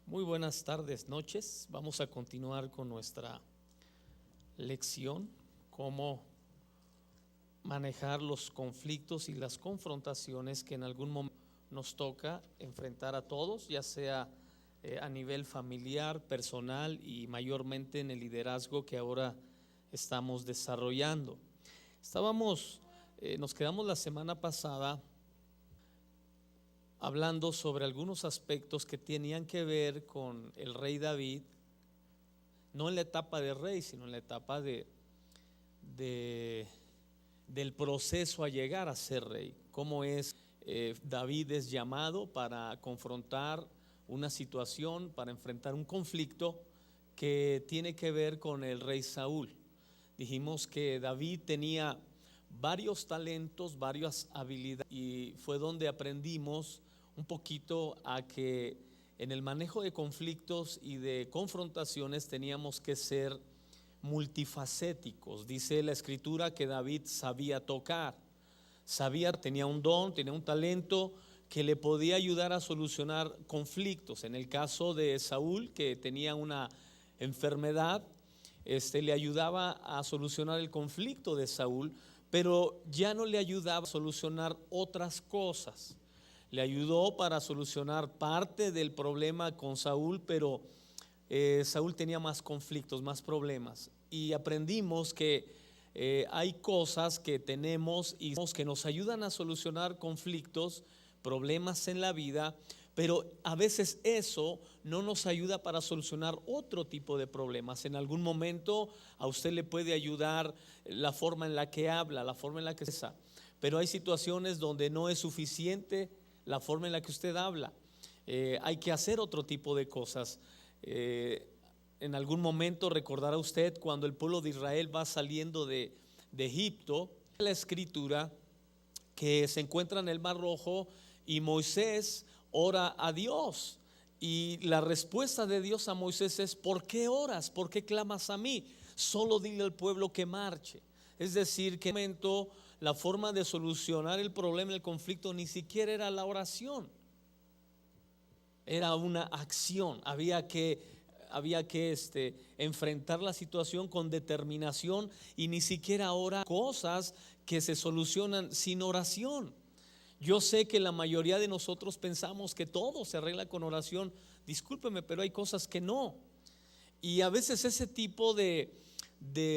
Muy buenas tardes, noches. Vamos a continuar con nuestra lección, cómo manejar los conflictos y las confrontaciones que en algún momento nos toca enfrentar a todos, ya sea a nivel familiar, personal y mayormente en el liderazgo que ahora estamos desarrollando. Nos quedamos la semana pasada hablando sobre algunos aspectos que tenían que ver con el rey David, no en la etapa de rey, sino en la etapa del proceso a llegar a ser rey. Cómo es David es llamado para confrontar una situación, para enfrentar un conflicto que tiene que ver con el rey Saúl. Dijimos que David tenía varios talentos, varias habilidades, y fue donde aprendimos un poquito a que en el manejo de conflictos y de confrontaciones teníamos que ser multifacéticos. Dice la escritura que David sabía tocar, tenía un don, tenía un talento que le podía ayudar a solucionar conflictos. En el caso de Saúl, que tenía una enfermedad, le ayudaba a solucionar el conflicto de Saúl, pero ya no le ayudaba a solucionar otras cosas. Le ayudó para solucionar parte del problema con Saúl, pero Saúl tenía más conflictos, más problemas. Y aprendimos que hay cosas que tenemos y que nos ayudan a solucionar conflictos, problemas en la vida, pero a veces eso no nos ayuda para solucionar otro tipo de problemas. En algún momento a usted le puede ayudar la forma en la que habla, la forma en la que se expresa, pero hay situaciones donde no es suficiente la forma en la que usted habla. Hay que hacer otro tipo de cosas. En algún momento recordará usted cuando el pueblo de Israel va saliendo de Egipto, la escritura que se encuentra en el Mar Rojo y Moisés ora a Dios, y la respuesta de Dios a Moisés es: ¿por qué oras? ¿Por qué clamas a mí? Solo dile al pueblo que marche. Es decir, que en ese momento la forma de solucionar el problema, el conflicto, ni siquiera era la oración, era una acción. Había que enfrentar la situación con determinación, y ni siquiera ahora cosas que se solucionan sin oración. Yo sé que la mayoría de nosotros pensamos que todo se arregla con oración. Discúlpeme, pero hay cosas que no. Y a veces ese tipo de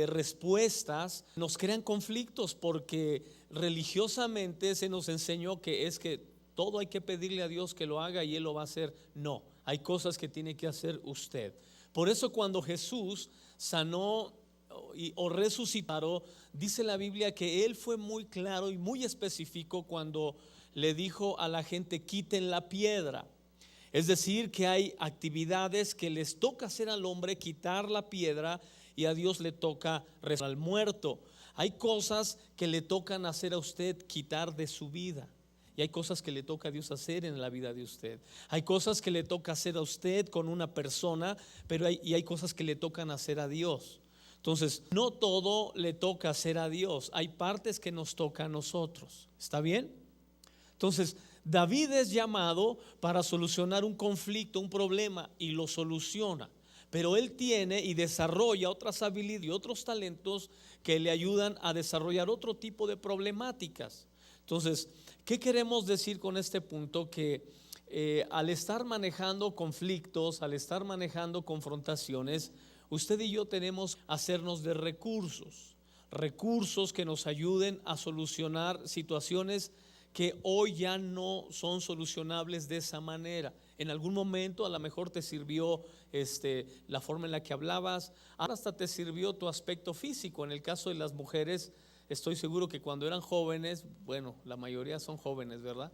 respuestas nos crean conflictos, porque religiosamente se nos enseñó que todo hay que pedirle a Dios que lo haga y Él lo va a hacer. No, hay cosas que tiene que hacer usted. Por eso cuando Jesús sanó o resucitó, dice la Biblia que Él fue muy claro y muy específico cuando le dijo a la gente: quiten la piedra. Es decir, que hay actividades que les toca hacer al hombre, quitar la piedra, y a Dios le toca rezar al muerto. Hay cosas que le tocan hacer a usted, quitar de su vida, y hay cosas que le toca a Dios hacer en la vida de usted. Hay cosas que le toca hacer a usted con una persona, pero hay cosas que le tocan hacer a Dios. Entonces, no todo le toca hacer a Dios, hay partes que nos toca a nosotros. ¿Está bien? Entonces, David es llamado para solucionar un conflicto, un problema, y lo soluciona. Pero él tiene y desarrolla otras habilidades y otros talentos que le ayudan a desarrollar otro tipo de problemáticas. Entonces, ¿qué queremos decir con este punto? Que al estar manejando conflictos, al estar manejando confrontaciones, usted y yo tenemos que hacernos de recursos que nos ayuden a solucionar situaciones que hoy ya no son solucionables de esa manera. En algún momento a lo mejor te sirvió la forma en la que hablabas, ahora hasta te sirvió tu aspecto físico. En el caso de las mujeres, estoy seguro que cuando eran jóvenes, bueno, la mayoría son jóvenes, ¿verdad?,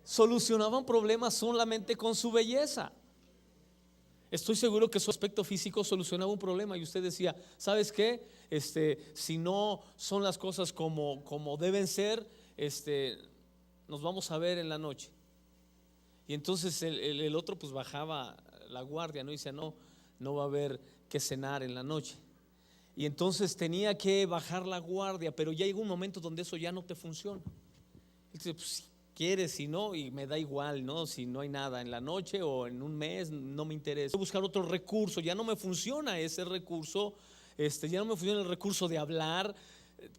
solucionaban problemas solamente con su belleza. Estoy seguro que su aspecto físico solucionaba un problema y usted decía: ¿sabes qué? Si no son las cosas como deben ser, nos vamos a ver en la noche. Y entonces el otro pues bajaba la guardia, ¿no? Y decía: no va a haber que cenar en la noche. Y entonces tenía que bajar la guardia, pero ya llegó un momento donde eso ya no te funciona. Y dice: pues sí, quieres, si no, y me da igual, ¿no? Si no hay nada en la noche o en un mes, no me interesa. Voy a buscar otro recurso, ya no me funciona ese recurso, ya no me funciona el recurso de hablar,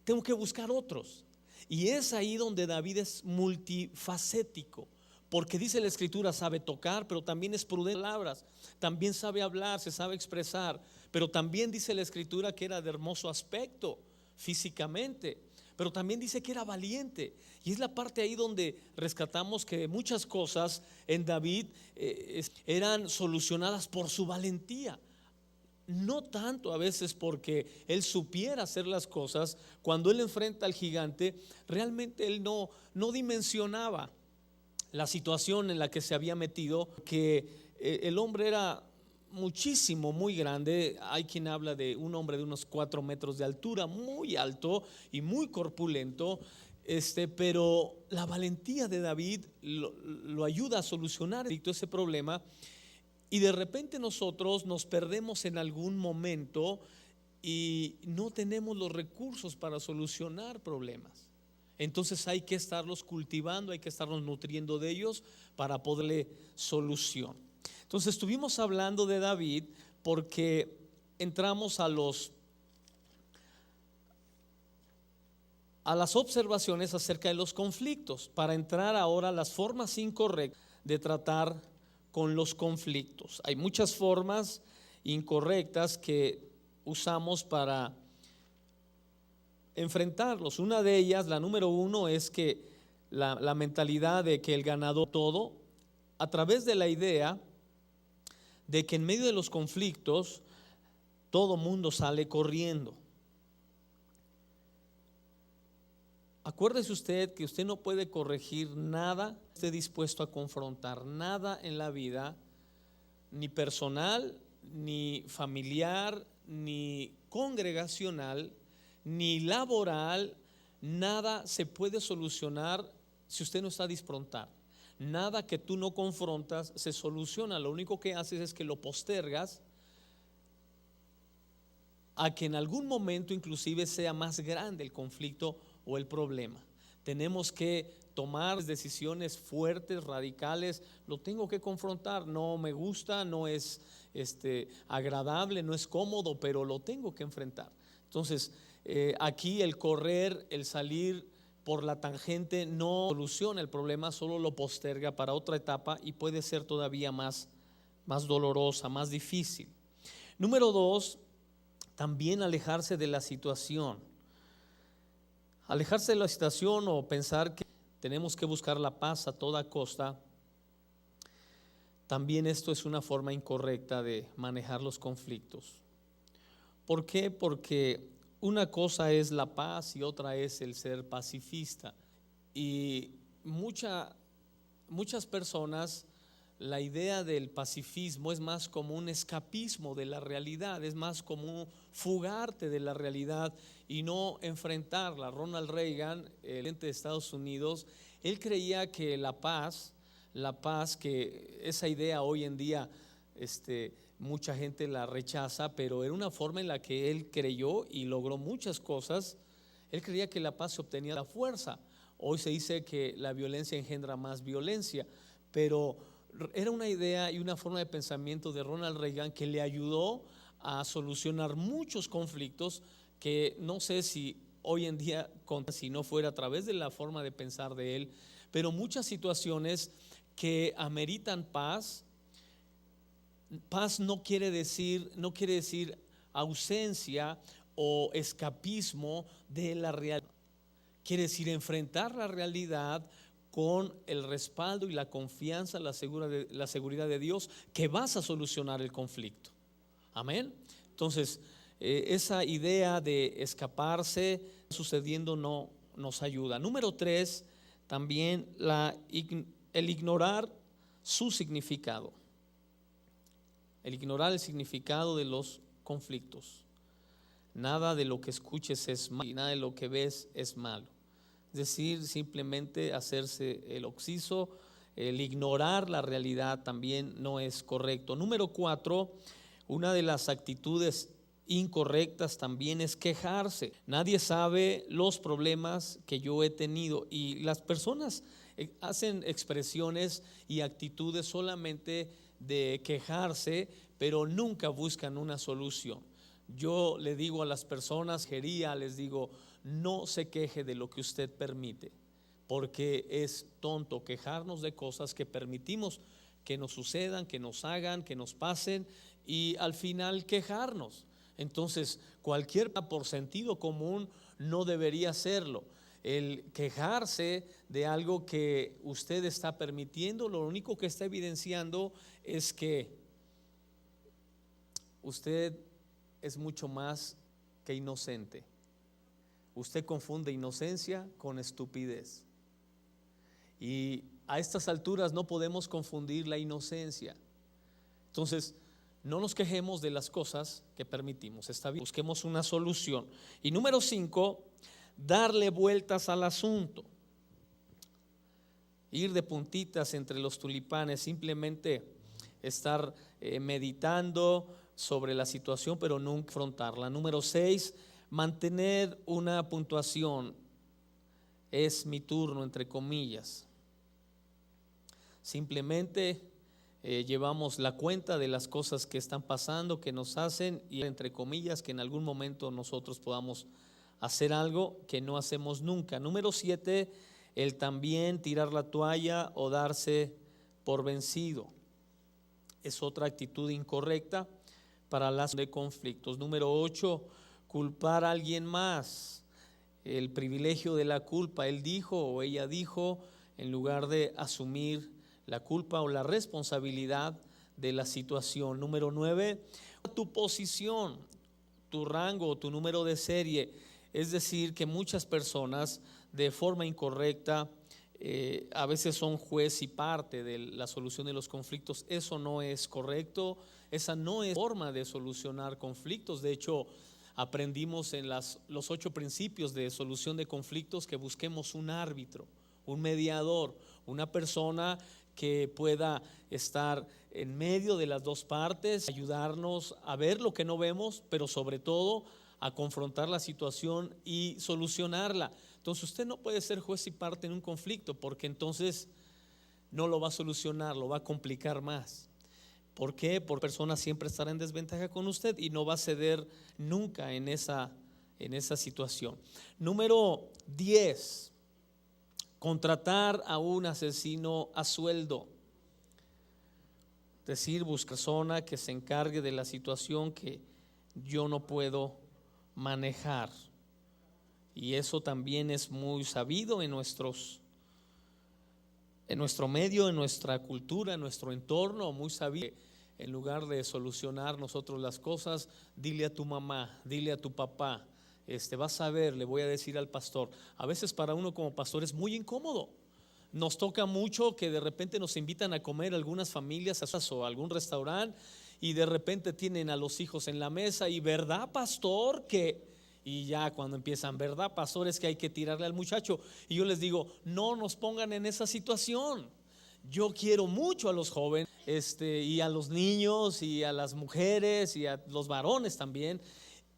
tengo que buscar otros. Y es ahí donde David es multifacético, porque dice la escritura, sabe tocar, pero también es prudente en palabras, también sabe hablar, se sabe expresar, pero también dice la escritura que era de hermoso aspecto físicamente, pero también dice que era valiente. Y es la parte ahí donde rescatamos que muchas cosas en David eran solucionadas por su valentía. No tanto a veces porque él supiera hacer las cosas. Cuando él enfrenta al gigante, realmente él no dimensionaba la situación en la que se había metido, que el hombre era muchísimo, muy grande. Hay quien habla de un hombre de unos 4 metros de altura, muy alto y muy corpulento, pero la valentía de David lo ayuda a solucionar ese problema. Y de repente nosotros nos perdemos en algún momento y no tenemos los recursos para solucionar problemas. Entonces hay que estarlos cultivando, hay que estarnos nutriendo de ellos para poderle solución. Entonces estuvimos hablando de David porque entramos a las observaciones acerca de los conflictos, para entrar ahora a las formas incorrectas de tratar con los conflictos. Hay muchas formas incorrectas que usamos para enfrentarlos. Una de ellas, la número 1, es que la mentalidad de que el ganador todo, a través de la idea de que en medio de los conflictos todo mundo sale corriendo. Acuérdese usted que usted no puede corregir nada, esté dispuesto a confrontar nada en la vida, ni personal, ni familiar, ni congregacional, ni laboral. Nada se puede solucionar si usted no está dispuesto a confrontar. Nada que tú no confrontas se soluciona. Lo único que haces es que lo postergas a que en algún momento inclusive sea más grande el conflicto o el problema. Tenemos que tomar decisiones fuertes, radicales. Lo tengo que confrontar. No me gusta, no es agradable, no es cómodo, pero lo tengo que enfrentar. Entonces aquí el correr, el salir por la tangente no soluciona el problema, solo lo posterga para otra etapa y puede ser todavía más dolorosa, más difícil. Número 2, también alejarse de la situación. Alejarse de la situación o pensar que tenemos que buscar la paz a toda costa. También esto es una forma incorrecta de manejar los conflictos. ¿Por qué? Porque una cosa es la paz y otra es el ser pacifista. Y muchas personas, la idea del pacifismo es más como un escapismo de la realidad, es más como fugarte de la realidad y no enfrentarla. Ronald Reagan, el presidente de Estados Unidos, él creía que la paz, que esa idea hoy en día mucha gente la rechaza, pero era una forma en la que él creyó y logró muchas cosas. Él creía que la paz se obtenía de la fuerza. Hoy se dice que la violencia engendra más violencia, pero era una idea y una forma de pensamiento de Ronald Reagan que le ayudó a solucionar muchos conflictos que no sé si hoy en día, si no fuera a través de la forma de pensar de él, pero muchas situaciones que ameritan paz. Paz no quiere decir ausencia o escapismo de la realidad. Quiere decir enfrentar la realidad con el respaldo y la confianza, la seguridad de Dios, que vas a solucionar el conflicto. Amén. Entonces, esa idea de escaparse sucediendo no nos ayuda. Número 3, también el ignorar su significado. El ignorar el significado de los conflictos. Nada de lo que escuches es malo y nada de lo que ves es malo. Es decir, simplemente hacerse el oxiso, el ignorar la realidad también no es correcto. Número 4, una de las actitudes incorrectas también es quejarse. Nadie sabe los problemas que yo he tenido, y las personas hacen expresiones y actitudes solamente de quejarse, pero nunca buscan una solución. Yo le digo a las personas, les digo, no se queje de lo que usted permite, porque es tonto quejarnos de cosas que permitimos que nos sucedan, que nos hagan, que nos pasen, y al final quejarnos. Entonces, cualquier por sentido común no debería hacerlo. El quejarse de algo que usted está permitiendo, lo único que está evidenciando es que usted es mucho más que inocente. Usted confunde inocencia con estupidez. Y a estas alturas no podemos confundir la inocencia. Entonces, no nos quejemos de las cosas que permitimos. Está bien, busquemos una solución. Y número 5, darle vueltas al asunto. Ir de puntitas entre los tulipanes, simplemente estar meditando sobre la situación, pero no afrontarla. Número 6, mantener una puntuación. Es mi turno, entre comillas. Simplemente llevamos la cuenta de las cosas que están pasando, que nos hacen, y entre comillas que en algún momento nosotros podamos hacer algo que no hacemos nunca. Número 7, el también tirar la toalla o darse por vencido. Es otra actitud incorrecta para las de conflictos. Número 8, culpar a alguien más. El privilegio de la culpa. Él dijo o ella dijo, en lugar de asumir la culpa o la responsabilidad de la situación. Número 9, tu posición, tu rango, tu número de serie. Es decir, que muchas personas de forma incorrecta a veces son juez y parte de la solución de los conflictos. Eso no es correcto, esa no es forma de solucionar conflictos. De hecho, aprendimos en los 8 principios de solución de conflictos que busquemos un árbitro, un mediador, una persona que pueda estar en medio de las dos partes, ayudarnos a ver lo que no vemos, pero sobre todo a confrontar la situación y solucionarla. Entonces usted no puede ser juez y parte en un conflicto, porque entonces no lo va a solucionar, lo va a complicar más. ¿Por qué? Porque la persona siempre estará en desventaja con usted y no va a ceder nunca en esa situación. Número 10, contratar a un asesino a sueldo. Es decir, busca persona que se encargue de la situación que yo no puedo manejar. Y eso también es muy sabido en nuestro medio, en nuestra cultura, en nuestro entorno, muy sabido. En lugar de solucionar nosotros las cosas, dile a tu mamá, dile a tu papá, vas a ver, le voy a decir al pastor. A veces para uno como pastor es muy incómodo. Nos toca mucho que de repente nos invitan a comer algunas familias o a algún restaurante, y de repente tienen a los hijos en la mesa y ¿verdad, pastor? Y ya cuando empiezan, ¿verdad, pastor? Es que hay que tirarle al muchacho. Y yo les digo, no nos pongan en esa situación. Yo quiero mucho a los jóvenes, y a los niños y a las mujeres y a los varones también.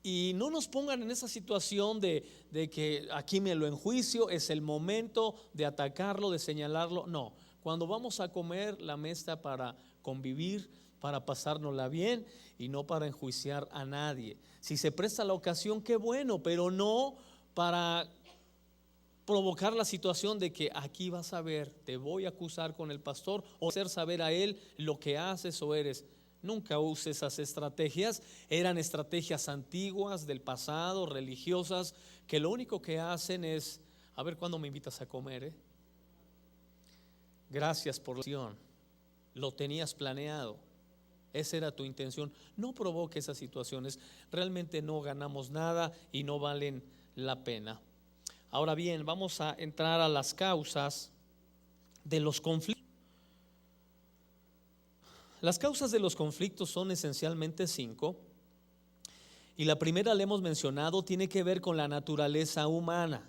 Y no nos pongan en esa situación de que aquí me lo enjuicio, es el momento de atacarlo, de señalarlo. No, cuando vamos a comer, la mesa para convivir, para pasárnosla bien y no para enjuiciar a nadie. Si se presta la ocasión, qué bueno, pero no para provocar la situación de que aquí vas a ver, te voy a acusar con el pastor o hacer saber a él lo que haces o eres. Nunca use esas estrategias. Eran estrategias antiguas del pasado, religiosas, que lo único que hacen es, a ver cuándo me invitas a comer. Gracias por la acción, lo tenías planeado, esa era tu intención. No provoque esas situaciones, realmente no ganamos nada y no valen la pena. Ahora bien, vamos a entrar a las causas de los conflictos. Las causas de los conflictos son esencialmente 5, y la primera, la hemos mencionado, tiene que ver con la naturaleza humana.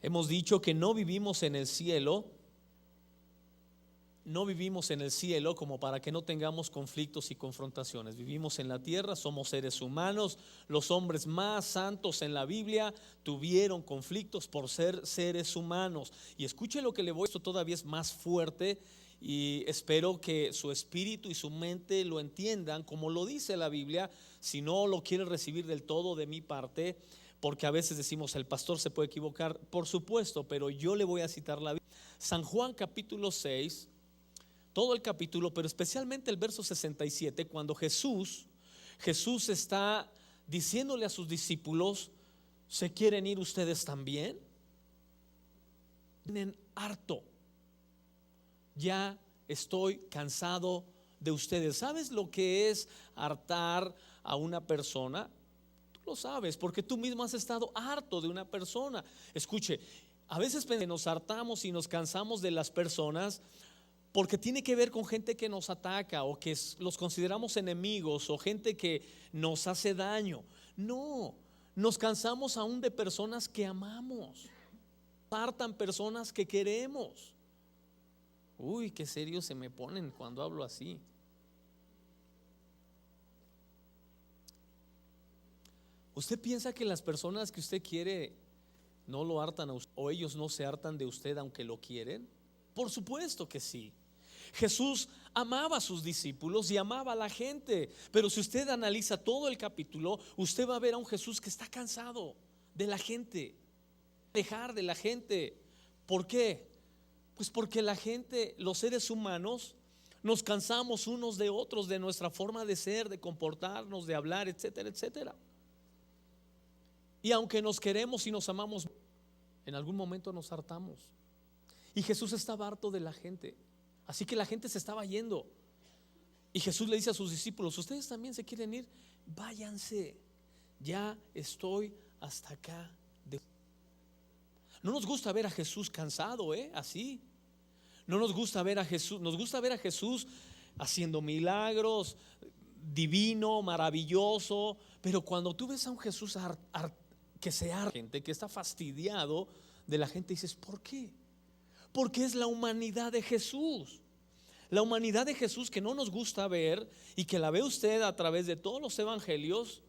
Hemos dicho que no vivimos en el cielo, no vivimos en el cielo como para que no tengamos conflictos y confrontaciones. Vivimos en la tierra, somos seres humanos. Los hombres más santos en la Biblia tuvieron conflictos por ser seres humanos. Y escuche lo que le voy a decir, esto todavía es más fuerte, y espero que su espíritu y su mente lo entiendan como lo dice la Biblia. Si no lo quiere recibir del todo de mi parte, porque a veces decimos el pastor se puede equivocar, por supuesto, pero yo le voy a citar la Biblia. San Juan capítulo 6, todo el capítulo, pero especialmente el verso 67, cuando Jesús está diciéndole a sus discípulos: ¿se quieren ir ustedes también? Tienen harto, ya estoy cansado de ustedes. ¿Sabes lo que es hartar a una persona? Tú lo sabes, porque tú mismo has estado harto de una persona. Escuche, a veces nos hartamos y nos cansamos de las personas porque tiene que ver con gente que nos ataca, o que los consideramos enemigos, o gente que nos hace daño. No, nos cansamos aún de personas que amamos. Hartan personas que queremos. Uy, qué serio se me ponen cuando hablo así. ¿Usted piensa que las personas que usted quiere no lo hartan a usted, o ellos no se hartan de usted aunque lo quieren? Por supuesto que sí. Jesús amaba a sus discípulos y amaba a la gente, pero si usted analiza todo el capítulo, usted va a ver a un Jesús que está cansado de la gente, dejar de la gente. ¿Por qué? Pues porque la gente, los seres humanos, nos cansamos unos de otros, de nuestra forma de ser, de comportarnos, de hablar, etcétera, etcétera. Y aunque nos queremos y nos amamos, en algún momento nos hartamos. Y Jesús estaba harto de la gente, así que la gente se estaba yendo. Y Jesús le dice a sus discípulos: ¿ustedes también se quieren ir? Váyanse, ya estoy hasta acá. No nos gusta ver a Jesús cansado, así. No nos gusta ver a Jesús, nos gusta ver a Jesús haciendo milagros, divino, maravilloso. Pero cuando tú ves a un Jesús que se harta, gente que está fastidiado de la gente, dices: ¿por qué? Porque es la humanidad de Jesús. La humanidad de Jesús que no nos gusta ver, y que la ve usted a través de todos los evangelios,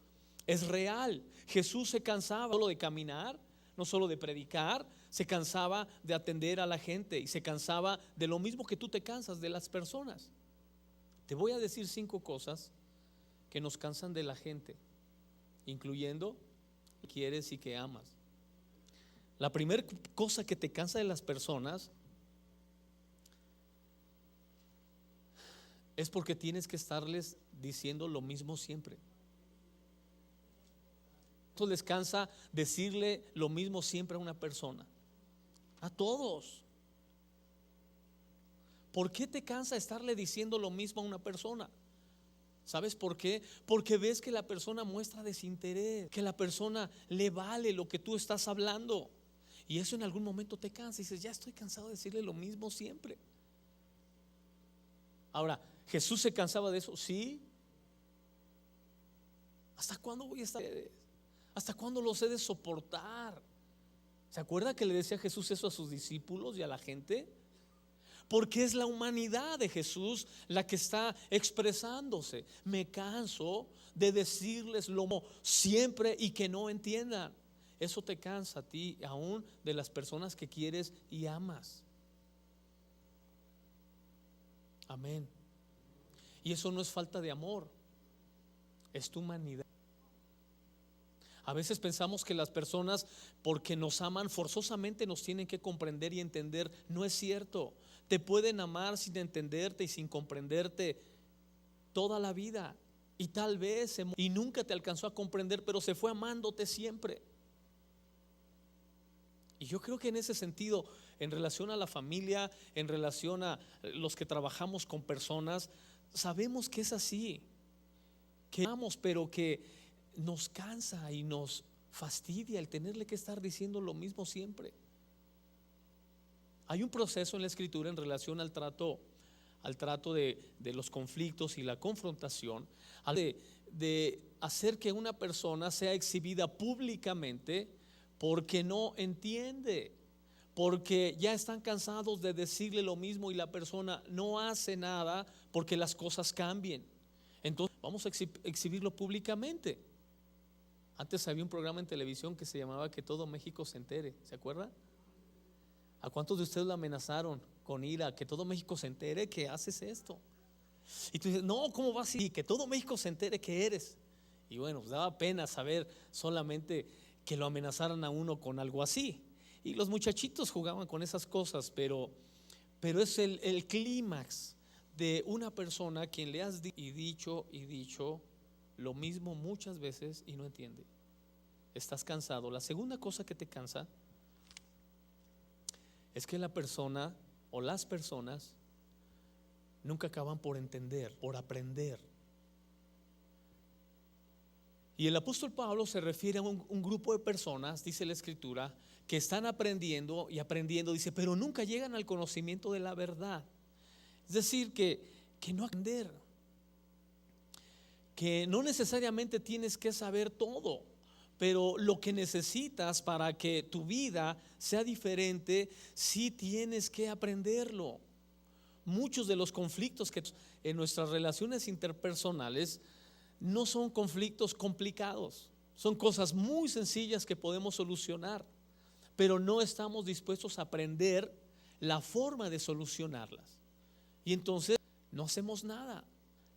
es real. Jesús se cansaba solo de caminar, no solo de predicar, se cansaba de atender a la gente, y se cansaba de lo mismo que tú te cansas de las personas. Te voy a decir 5 cosas que nos cansan de la gente, incluyendo que quieres y que amas. La primera cosa que te cansa de las personas es porque tienes que estarles diciendo lo mismo siempre. ¿Cuánto les cansa decirle lo mismo siempre a una persona? A todos. ¿Por qué te cansa estarle diciendo lo mismo a una persona? ¿Sabes por qué? Porque ves que la persona muestra desinterés, que la persona le vale lo que tú estás hablando, y eso en algún momento te cansa y dices: ya estoy cansado de decirle lo mismo siempre. Ahora, ¿Jesús se cansaba de eso? Sí. ¿Hasta cuándo voy a estar? ¿Hasta cuándo los he de soportar? ¿Se acuerda que le decía Jesús eso a sus discípulos y a la gente? Porque es la humanidad de Jesús la que está expresándose. Me canso de decirles lo mismo siempre y que no entiendan. Eso te cansa a ti, aún de las personas que quieres y amas. Amén. Y eso no es falta de amor, es tu humanidad. A veces pensamos que las personas, porque nos aman, forzosamente nos tienen que comprender y entender. No es cierto. Te pueden amar sin entenderte y sin comprenderte toda la vida, y tal vez y nunca te alcanzó a comprender, pero se fue amándote siempre. Y yo creo que en ese sentido, en relación a la familia, en relación a los que trabajamos con personas, sabemos que es así, que amamos, pero que nos cansa y nos fastidia el tenerle que estar diciendo lo mismo siempre. Hay un proceso en la Escritura en relación al trato de los conflictos y la confrontación, de hacer que una persona sea exhibida públicamente porque no entiende, porque ya están cansados de decirle lo mismo y la persona no hace nada porque las cosas cambien. Entonces vamos a exhibirlo públicamente. Antes había un programa en televisión que se llamaba Que todo México se entere, ¿se acuerda? ¿A cuántos de ustedes lo amenazaron con ira? Que todo México se entere que haces esto. Y tú dices, no, ¿cómo va así? Que todo México se entere que eres. Y bueno, pues daba pena saber solamente que lo amenazaran a uno con algo así. Y los muchachitos jugaban con esas cosas, pero es el clímax de una persona a quien le has dicho lo mismo muchas veces y no entiende. Estás cansado. La segunda cosa que te cansa es que la persona o las personas nunca acaban por entender, por aprender. Y el apóstol Pablo se refiere a un grupo de personas, dice la escritura, que están aprendiendo y aprendiendo, dice, pero nunca llegan al conocimiento de la verdad. Es decir, que no aprender, que no necesariamente tienes que saber todo, pero lo que necesitas para que tu vida sea diferente, sí tienes que aprenderlo. Muchos de los conflictos que en nuestras relaciones interpersonales no son conflictos complicados, son cosas muy sencillas que podemos solucionar, pero no estamos dispuestos a aprender la forma de solucionarlas. Y entonces no hacemos nada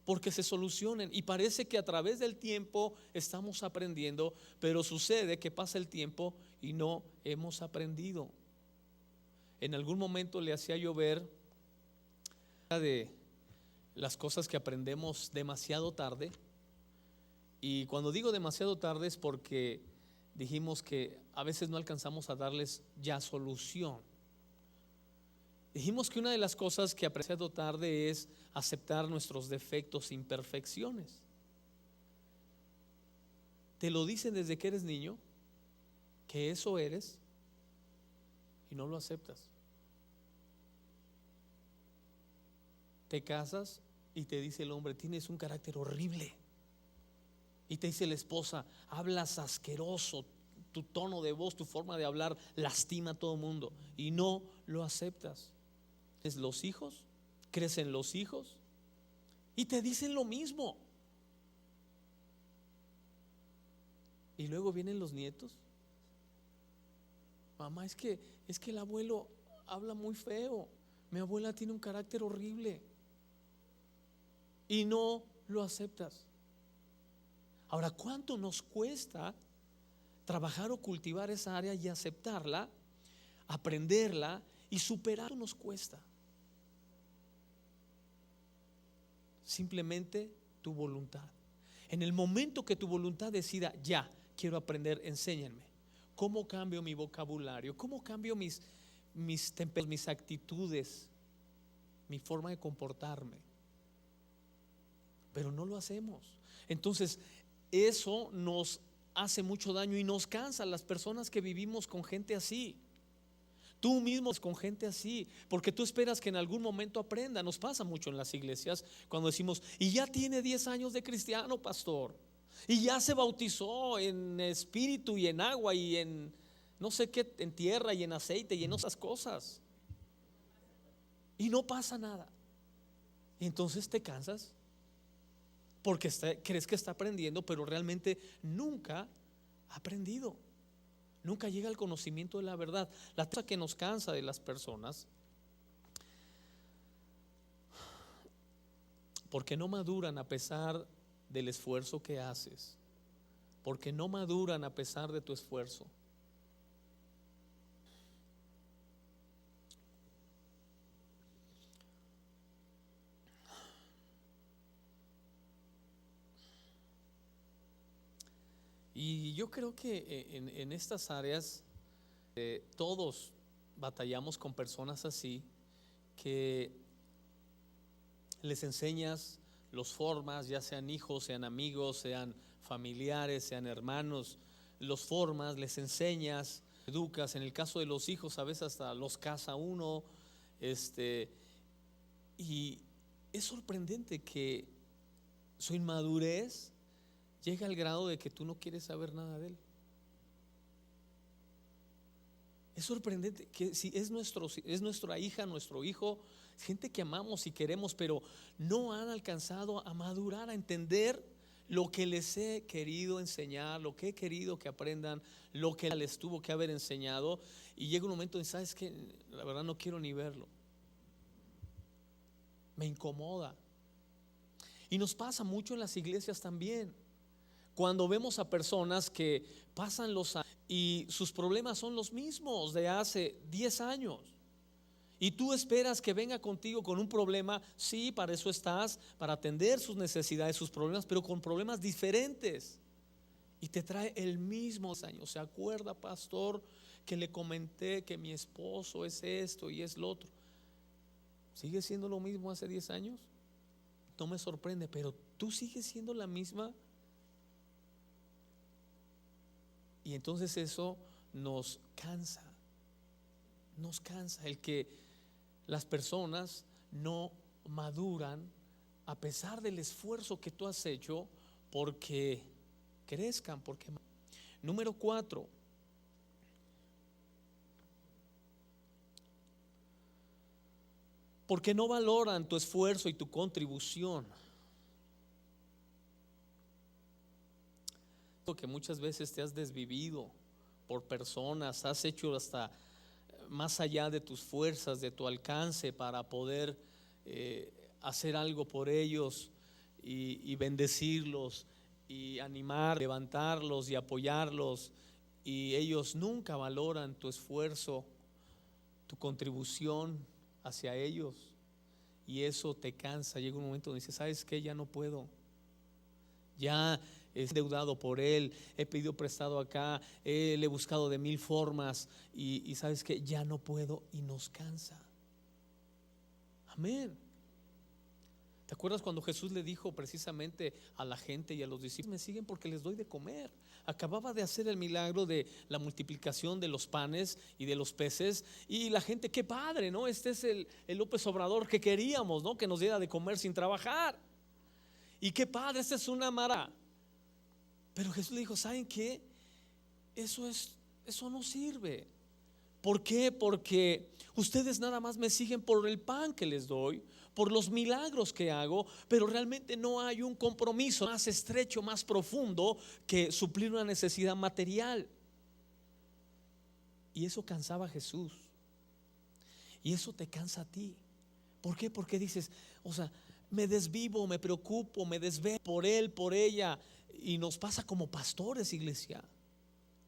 porque se solucionen, y parece que a través del tiempo estamos aprendiendo, pero sucede que pasa el tiempo y no hemos aprendido. En algún momento le hacía yo ver de las cosas que aprendemos demasiado tarde, y cuando digo demasiado tarde es porque dijimos que a veces no alcanzamos a darles ya solución. Dijimos que una de las cosas que aprendemos tarde es aceptar nuestros defectos e imperfecciones. Te lo dicen desde que eres niño, que eso eres, y no lo aceptas. Te casas y te dice el hombre, tienes un carácter horrible. Y te dice la esposa, hablas asqueroso, tu tono de voz, tu forma de hablar lastima a todo el mundo, y no lo aceptas. Los hijos, crecen los hijos y te dicen lo mismo. Y luego vienen los nietos. Mamá, es que el abuelo habla muy feo, mi abuela tiene un carácter horrible, y no lo aceptas. Ahora, ¿cuánto nos cuesta trabajar o cultivar esa área y aceptarla, aprenderla y superar? Nos cuesta. Simplemente tu voluntad. En el momento que tu voluntad decida, ya quiero aprender, enséñenme cómo cambio mi vocabulario, cómo cambio mis actitudes, mi forma de comportarme. Pero no lo hacemos. Entonces eso nos hace mucho daño y nos cansa las personas que vivimos con gente así. Tú mismo con gente así, porque tú esperas que en algún momento aprenda. Nos pasa mucho en las iglesias cuando decimos, y ya tiene 10 años de cristiano, pastor, y ya se bautizó en espíritu y en agua y en no sé qué, en tierra y en aceite y en esas cosas, y no pasa nada. Y entonces te cansas porque crees que está aprendiendo, pero realmente nunca ha aprendido. Nunca llega al conocimiento de la verdad. La cosa que nos cansa de las personas, porque no maduran a pesar del esfuerzo que haces, porque no maduran a pesar de tu esfuerzo. Y yo creo que en estas áreas todos batallamos con personas así, que les enseñas, los formas, ya sean hijos, sean amigos, sean familiares, sean hermanos, los formas, les enseñas, educas. En el caso de los hijos, a veces hasta los casa uno, y es sorprendente que su inmadurez llega al grado de que tú no quieres saber nada de él. Es sorprendente que si es nuestra hija, nuestro hijo, gente que amamos y queremos, pero no han alcanzado a madurar, a entender lo que les he querido enseñar, lo que he querido que aprendan, lo que les tuvo que haber enseñado. Y llega un momento de, ¿sabes qué? La verdad no quiero ni verlo. Me incomoda. Y nos pasa mucho en las iglesias también. Cuando vemos a personas que pasan los años y sus problemas son los mismos de hace 10 años, y tú esperas que venga contigo con un problema. Sí, para eso estás, para atender sus necesidades, sus problemas, pero con problemas diferentes. Y te trae el mismo año. ¿Se acuerda, pastor, que le comenté que mi esposo es esto y es lo otro? ¿Sigue siendo lo mismo hace 10 años? No me sorprende, pero tú sigues siendo la misma. Y entonces eso nos cansa. Nos cansa el que las personas no maduran a pesar del esfuerzo que tú has hecho porque crezcan. Número 4, porque no valoran tu esfuerzo y tu contribución. Que muchas veces te has desvivido por personas, has hecho hasta más allá de tus fuerzas, de tu alcance, para poder hacer algo por ellos y bendecirlos y animar, levantarlos y apoyarlos, y ellos nunca valoran tu esfuerzo, tu contribución hacia ellos, y eso te cansa. Llega un momento donde dices, ¿sabes qué? Ya no puedo, ya he endeudado por él, he pedido prestado acá, le he buscado de 1000 formas, y sabes que ya no puedo, y nos cansa. Amén. ¿Te acuerdas cuando Jesús le dijo precisamente a la gente y a los discípulos: me siguen porque les doy de comer? Acababa de hacer el milagro de la multiplicación de los panes y de los peces, y la gente, qué padre, ¿no? Este es el López Obrador que queríamos, ¿no? Que nos diera de comer sin trabajar. Y qué padre, esta es una maravilla. Pero Jesús le dijo, ¿saben qué? Eso no sirve. ¿Por qué? Porque ustedes nada más me siguen por el pan que les doy, por los milagros que hago, pero realmente no hay un compromiso más estrecho, más profundo que suplir una necesidad material. Y eso cansaba a Jesús. Y eso te cansa a ti. ¿Por qué? Porque dices, o sea, me desvivo, me preocupo, me desvelo por él, por ella. Y nos pasa como pastores, iglesia.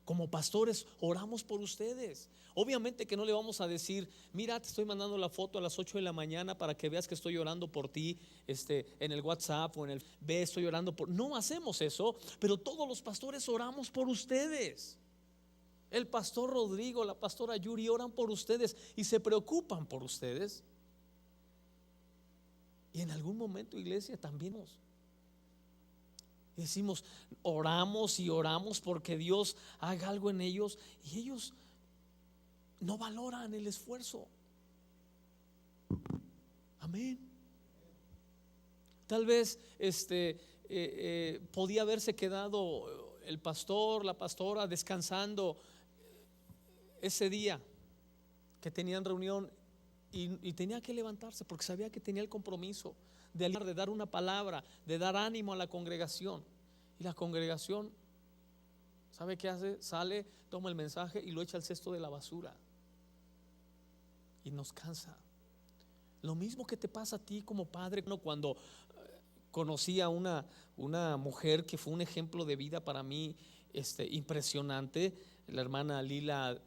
Como pastores oramos por ustedes. Obviamente que no le vamos a decir, mira, te estoy mandando la foto a las 8 de la mañana para que veas que estoy orando por ti, en el WhatsApp o en el ve, estoy orando por. No hacemos eso, pero todos los pastores oramos por ustedes. El pastor Rodrigo, la pastora Yuri oran por ustedes y se preocupan por ustedes. Y en algún momento, iglesia, también decimos, oramos y oramos porque Dios haga algo en ellos, y ellos no valoran el esfuerzo. Amén. Tal vez podía haberse quedado el pastor, la pastora descansando ese día que tenían reunión, y tenía que levantarse porque sabía que tenía el compromiso de dar una palabra, de dar ánimo a la congregación. Y la congregación, ¿sabe qué hace? Sale, toma el mensaje y lo echa al cesto de la basura. Y nos cansa. Lo mismo que te pasa a ti como padre. Cuando conocí a una mujer que fue un ejemplo de vida para mí, impresionante, la hermana Lila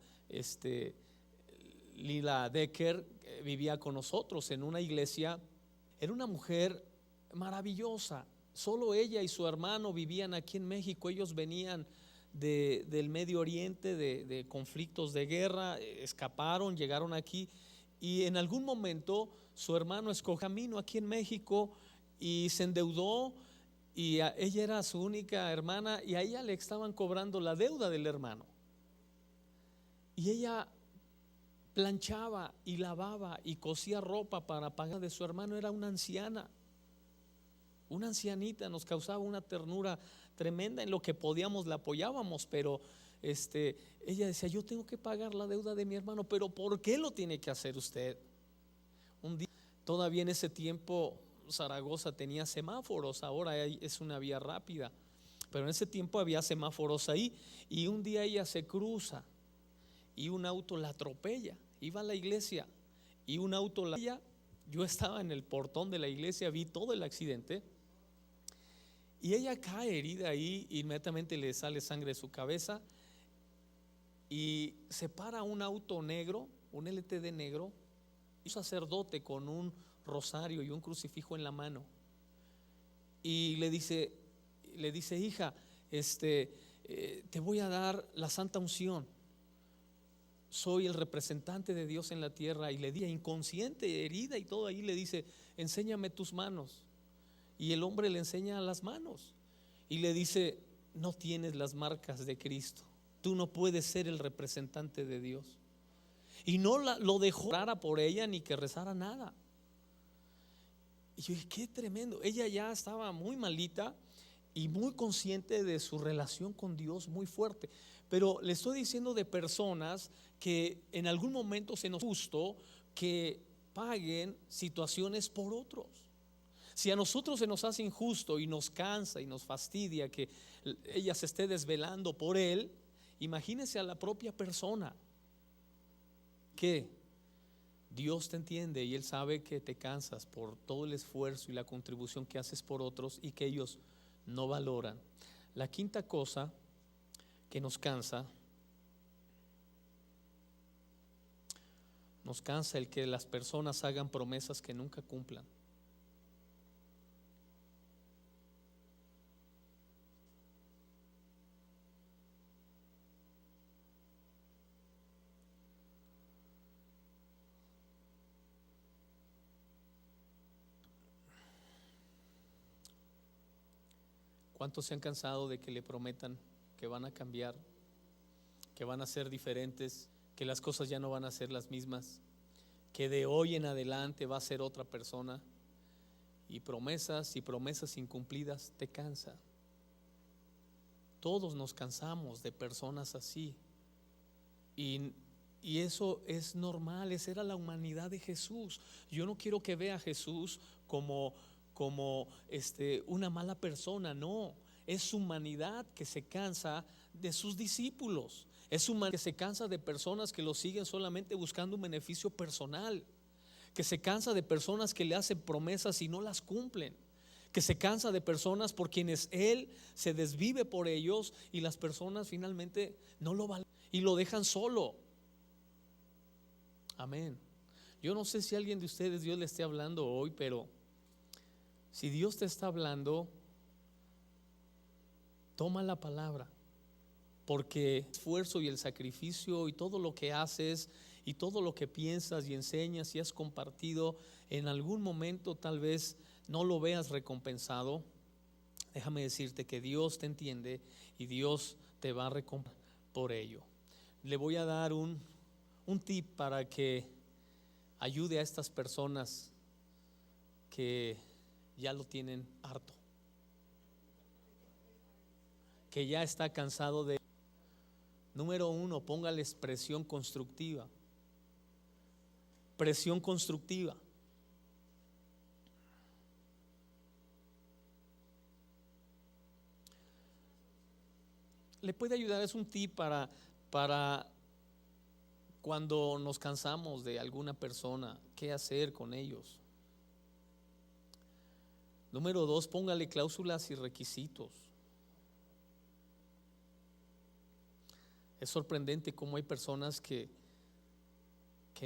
Decker, vivía con nosotros en una iglesia. Era una mujer maravillosa. Solo ella y su hermano vivían aquí en México. Ellos venían del Medio Oriente, de conflictos de guerra, escaparon, llegaron aquí, y en algún momento su hermano escogió camino aquí en México y se endeudó, y ella era su única hermana, y a ella le estaban cobrando la deuda del hermano, y ella planchaba y lavaba y cosía ropa para pagar de su hermano. Era una anciana, una ancianita. Nos causaba una ternura tremenda. En lo que podíamos la apoyábamos, pero ella decía, yo tengo que pagar la deuda de mi hermano, pero ¿por qué lo tiene que hacer usted? Un día, todavía en ese tiempo Zaragoza tenía semáforos, ahora es una vía rápida, pero en ese tiempo había semáforos ahí, y un día ella se cruza y un auto la atropella, iba a la iglesia y un auto la atropella. Yo estaba en el portón de la iglesia, vi todo el accidente y ella cae herida ahí, inmediatamente le sale sangre de su cabeza y se para un auto negro, un LTD negro, un sacerdote con un rosario y un crucifijo en la mano, y le dice, hija, te voy a dar la santa unción, soy el representante de Dios en la tierra. Y le di inconsciente, herida y todo ahí, le dice, enséñame tus manos. Y el hombre le enseña las manos y le dice, no tienes las marcas de Cristo, tú no puedes ser el representante de Dios. Y no lo dejó orar por ella ni que rezara nada. Y yo dije, qué tremendo. Ella ya estaba muy malita y muy consciente de su relación con Dios, muy fuerte. Pero le estoy diciendo de personas que en algún momento se nos justo que paguen situaciones por otros. Si a nosotros se nos hace injusto y nos cansa y nos fastidia que ella se esté desvelando por él, imagínese a la propia persona. Que Dios te entiende y Él sabe que te cansas por todo el esfuerzo y la contribución que haces por otros y que ellos no valoran. La quinta cosa que nos cansa el que las personas hagan promesas que nunca cumplan. ¿Cuántos se han cansado de que le prometan que van a cambiar, que van a ser diferentes, que las cosas ya no van a ser las mismas, que de hoy en adelante va a ser otra persona? Y promesas incumplidas te cansa. Todos nos cansamos de personas así. Y eso es normal, esa era la humanidad de Jesús. Yo no quiero que vea a Jesús como una mala persona, no. Es su humanidad que se cansa de sus discípulos. Es su humanidad que se cansa de personas que lo siguen solamente buscando un beneficio personal, que se cansa de personas que le hacen promesas y no las cumplen, que se cansa de personas por quienes Él se desvive por ellos y las personas finalmente no lo valoran y lo dejan solo. Amén. Yo no sé si alguien de ustedes Dios le esté hablando hoy, pero si Dios te está hablando, toma la palabra, porque el esfuerzo y el sacrificio y todo lo que haces y todo lo que piensas y enseñas y has compartido, en algún momento tal vez no lo veas recompensado. Déjame decirte que Dios te entiende y Dios te va a recompensar por ello. Le voy a dar un tip para que ayude a estas personas que ya lo tienen harto, que ya está cansado de. Número 1, póngales presión constructiva. Presión constructiva. Le puede ayudar, es un tip para cuando nos cansamos de alguna persona, qué hacer con ellos. Número 2, póngale cláusulas y requisitos. Es sorprendente cómo hay personas que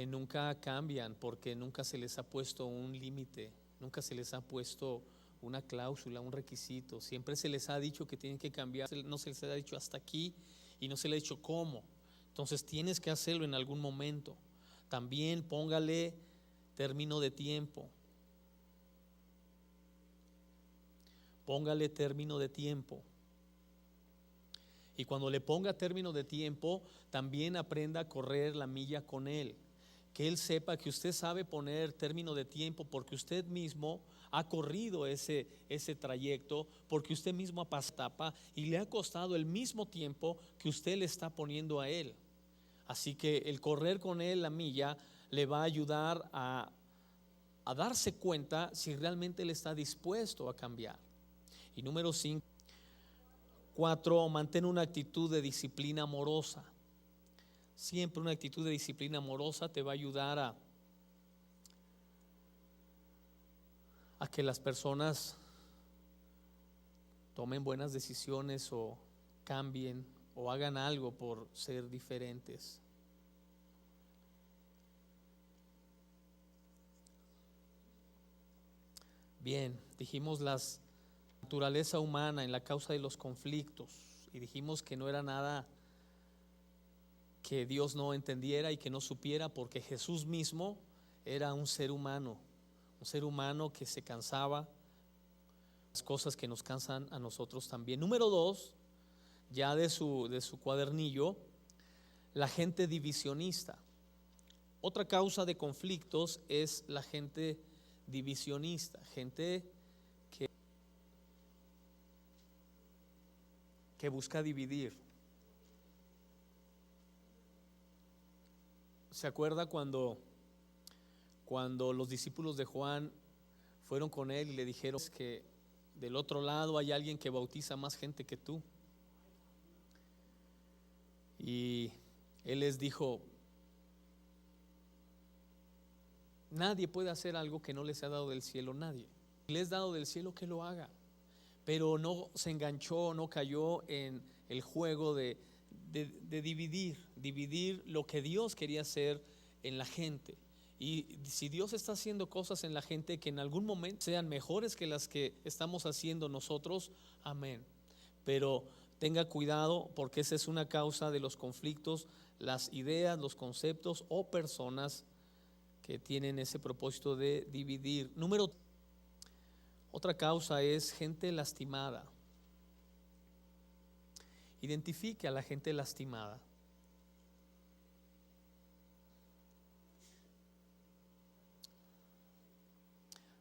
nunca cambian porque nunca se les ha puesto un límite, nunca se les ha puesto una cláusula, un requisito. Siempre se les ha dicho que tienen que cambiar, no se les ha dicho hasta aquí y no se les ha dicho cómo. Entonces tienes que hacerlo en algún momento. También póngale término de tiempo. Póngale término de tiempo. Y cuando le ponga término de tiempo, también aprenda a correr la milla con él. que Él sepa que usted sabe poner término de tiempo porque usted mismo ha corrido ese trayecto, porque usted mismo ha pasado etapa y le ha costado el mismo tiempo que usted le está poniendo a Él. Así que el correr con Él la milla le va a ayudar a darse cuenta si realmente Él está dispuesto a cambiar. Y número 5, 4, mantén una actitud de disciplina amorosa. Siempre una actitud de disciplina amorosa te va a ayudar a que las personas tomen buenas decisiones o cambien o hagan algo por ser diferentes. Bien, dijimos la naturaleza humana en la causa de los conflictos y dijimos que no era nada que Dios no entendiera y que no supiera, porque Jesús mismo era un ser humano que se cansaba, las cosas que nos cansan a nosotros también. Número 2, ya de su cuadernillo, la gente divisionista. Otra causa de conflictos es la gente divisionista, gente que busca dividir. ¿Se acuerda cuando los discípulos de Juan fueron con él y le dijeron que del otro lado hay alguien que bautiza más gente que tú? Y él les dijo: nadie puede hacer algo que no les ha dado del cielo, nadie. Si les ha dado del cielo, que lo haga. Pero no se enganchó, no cayó en el juego de dividir lo que Dios quería hacer en la gente. Y si Dios está haciendo cosas en la gente que en algún momento sean mejores que las que estamos haciendo nosotros, amén. Pero tenga cuidado, porque esa es una causa de los conflictos, las ideas, los conceptos o personas que tienen ese propósito de dividir. Otra causa es gente lastimada. Identifique a la gente lastimada.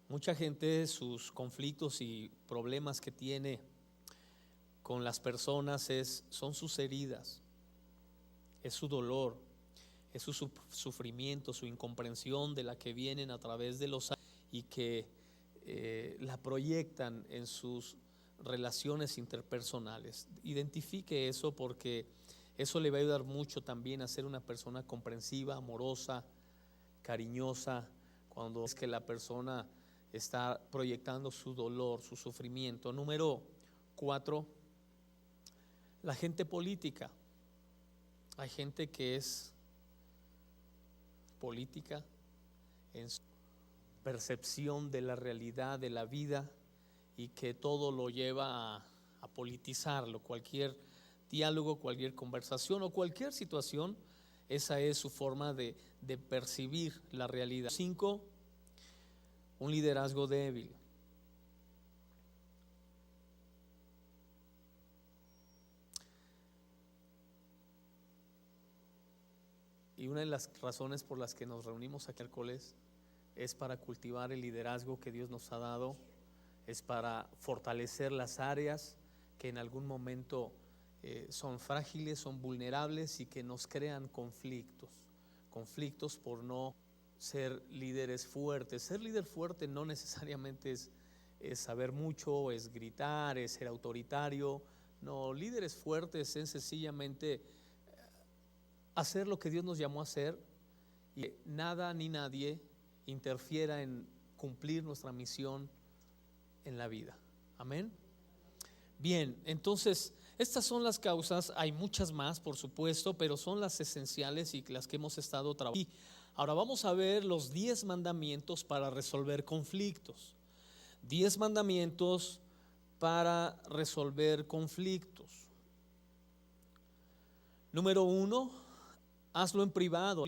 Mucha gente, sus conflictos y problemas que tiene con las personas son sus heridas, es su dolor, es su sufrimiento, su incomprensión de la que vienen a través de los años y que la proyectan en sus relaciones interpersonales. Identifique eso, porque eso le va a ayudar mucho también a ser una persona comprensiva, amorosa, cariñosa, cuando es que la persona está proyectando su dolor, su sufrimiento. Número 4, la gente política. Hay gente que es política en su percepción de la realidad de la vida y que todo lo lleva a politizarlo. Cualquier diálogo, cualquier conversación o cualquier situación, esa es su forma de percibir la realidad. 5, un liderazgo débil. Y una de las razones por las que nos reunimos aquí el miércoles es para cultivar el liderazgo que Dios nos ha dado, es para fortalecer las áreas que en algún momento son frágiles, son vulnerables y que nos crean conflictos por no ser líderes fuertes. Ser líder fuerte no necesariamente es saber mucho, es gritar, es ser autoritario. No, líderes fuertes es sencillamente hacer lo que Dios nos llamó a hacer y nada ni nadie interfiera en cumplir nuestra misión en la vida. Amén. Bien, entonces estas son las causas. Hay muchas más, por supuesto, pero son las esenciales y las que hemos estado trabajando. Y ahora vamos a ver los 10 mandamientos para resolver conflictos. 10 mandamientos para resolver conflictos. Número 1, hazlo en privado.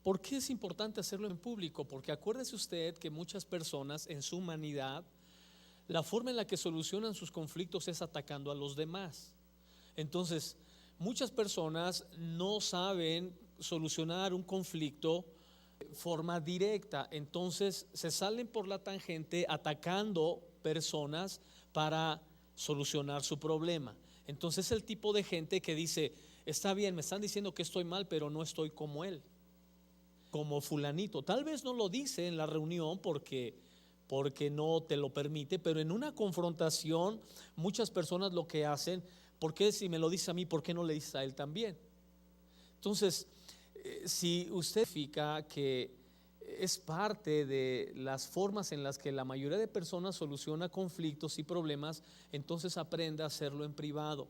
¿Por qué es importante hacerlo en público? Porque acuérdese usted que muchas personas en su humanidad, la forma en la que solucionan sus conflictos es atacando a los demás. Entonces, muchas personas no saben solucionar un conflicto de forma directa, entonces se salen por la tangente atacando personas para solucionar su problema. Entonces, es el tipo de gente que dice: está bien, me están diciendo que estoy mal, pero no estoy como él, como fulanito. Tal vez no lo dice en la reunión porque no te lo permite, pero en una confrontación muchas personas lo que hacen: ¿por qué si me lo dice a mí, por qué no le dice a él también? Entonces, si usted fica que es parte de las formas en las que la mayoría de personas soluciona conflictos y problemas, entonces aprenda a hacerlo en privado,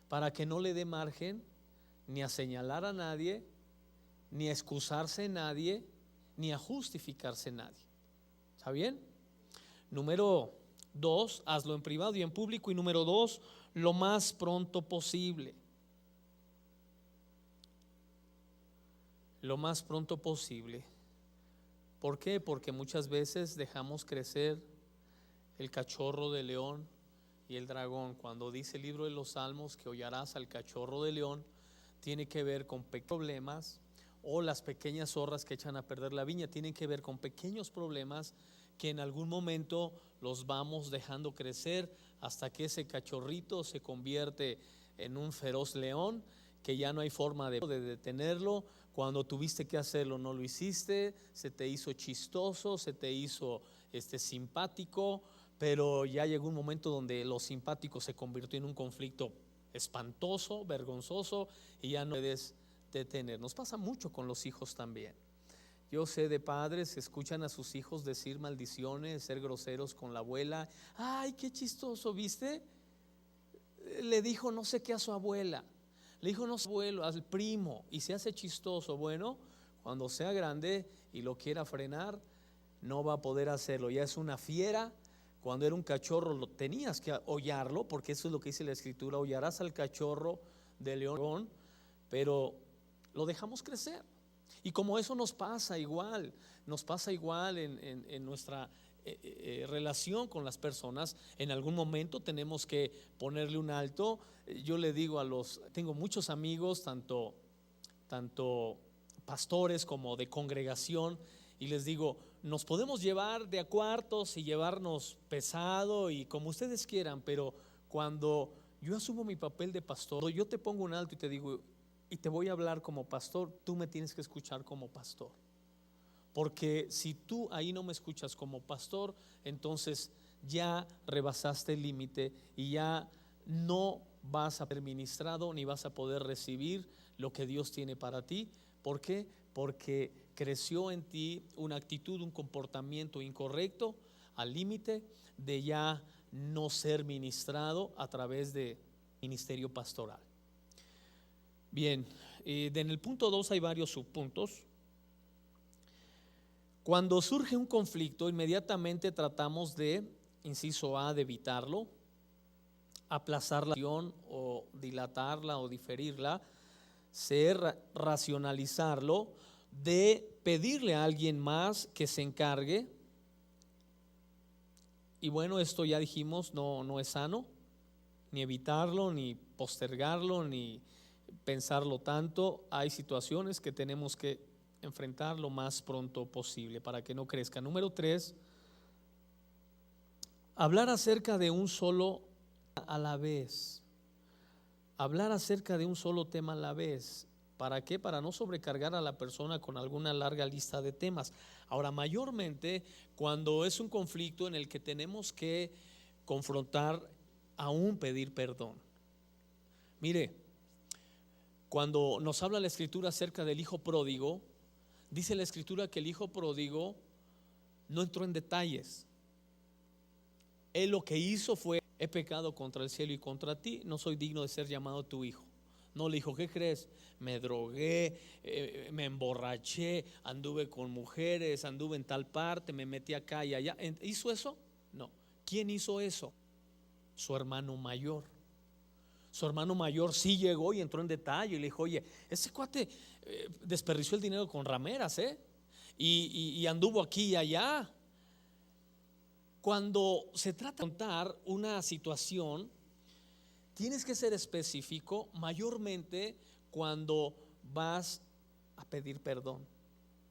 para que no le dé margen ni a señalar a nadie, ni a excusarse en nadie, ni a justificarse en nadie. ¿Está bien? Número 2, hazlo en privado y en público. Y número 2, lo más pronto posible. Lo más pronto posible. ¿Por qué? Porque muchas veces dejamos crecer el cachorro de león y el dragón. Cuando dice el libro de los Salmos que hollarás al cachorro de león, tiene que ver con problemas, o las pequeñas zorras que echan a perder la viña, tienen que ver con pequeños problemas que en algún momento los vamos dejando crecer hasta que ese cachorrito se convierte en un feroz león que ya no hay forma de detenerlo. Cuando tuviste que hacerlo no lo hiciste, se te hizo chistoso, se te hizo simpático, pero ya llegó un momento donde lo simpático se convirtió en un conflicto espantoso, vergonzoso, y ya no puedes detener. Nos pasa mucho con los hijos también. Yo sé de padres que escuchan a sus hijos decir maldiciones, ser groseros con la abuela. Ay, qué chistoso, ¿viste? Le dijo no sé qué a su abuela, le dijo no sé, abuelo, al primo, y se hace chistoso. Bueno, cuando sea grande y lo quiera frenar, no va a poder hacerlo. Ya es una fiera. Cuando era un cachorro lo tenías que hollarlo, porque eso es lo que dice la escritura: hollarás al cachorro de león, pero lo dejamos crecer. Y como eso nos pasa igual en nuestra relación con las personas. En algún momento tenemos que ponerle un alto. Yo le digo tengo muchos amigos, tanto pastores como de congregación, y les digo: nos podemos llevar de a cuartos y llevarnos pesado y como ustedes quieran, pero cuando yo asumo mi papel de pastor, yo te pongo un alto y te digo, y te voy a hablar como pastor, tú me tienes que escuchar como pastor. Porque si tú ahí no me escuchas como pastor, entonces ya rebasaste el límite y ya no vas a ser ministrado ni vas a poder recibir lo que Dios tiene para ti. ¿Por qué? Porque creció en ti una actitud, un comportamiento incorrecto, al límite de ya no ser ministrado a través de ministerio pastoral. Bien, en el punto 2 hay varios subpuntos. Cuando surge un conflicto, inmediatamente tratamos de, inciso A, de evitarlo, aplazar la acción o dilatarla o diferirla, racionalizarlo, de pedirle a alguien más que se encargue. Y bueno, esto ya dijimos, no es sano, ni evitarlo, ni postergarlo, ni pensarlo tanto. Hay situaciones que tenemos que enfrentar lo más pronto posible para que no crezca. Número 3, hablar acerca de un solo a la vez. Hablar acerca de un solo tema a la vez. ¿Para qué? Para no sobrecargar a la persona con alguna larga lista de temas. Ahora, mayormente cuando es un conflicto en el que tenemos que confrontar, aún pedir perdón. Mire, cuando nos habla la escritura acerca del hijo pródigo, dice la escritura que el hijo pródigo no entró en detalles. Él lo que hizo fue: he pecado contra el cielo y contra ti, no soy digno de ser llamado tu hijo. No le dijo: ¿qué crees? Me drogué, me emborraché, anduve con mujeres, anduve en tal parte, me metí acá y allá. ¿Hizo eso? No. ¿Quién hizo eso? Su hermano mayor. Su hermano mayor sí llegó y entró en detalle y le dijo: oye, ese cuate desperdició el dinero con rameras, y anduvo aquí y allá. Cuando se trata de contar una situación, tienes que ser específico, mayormente cuando vas a pedir perdón,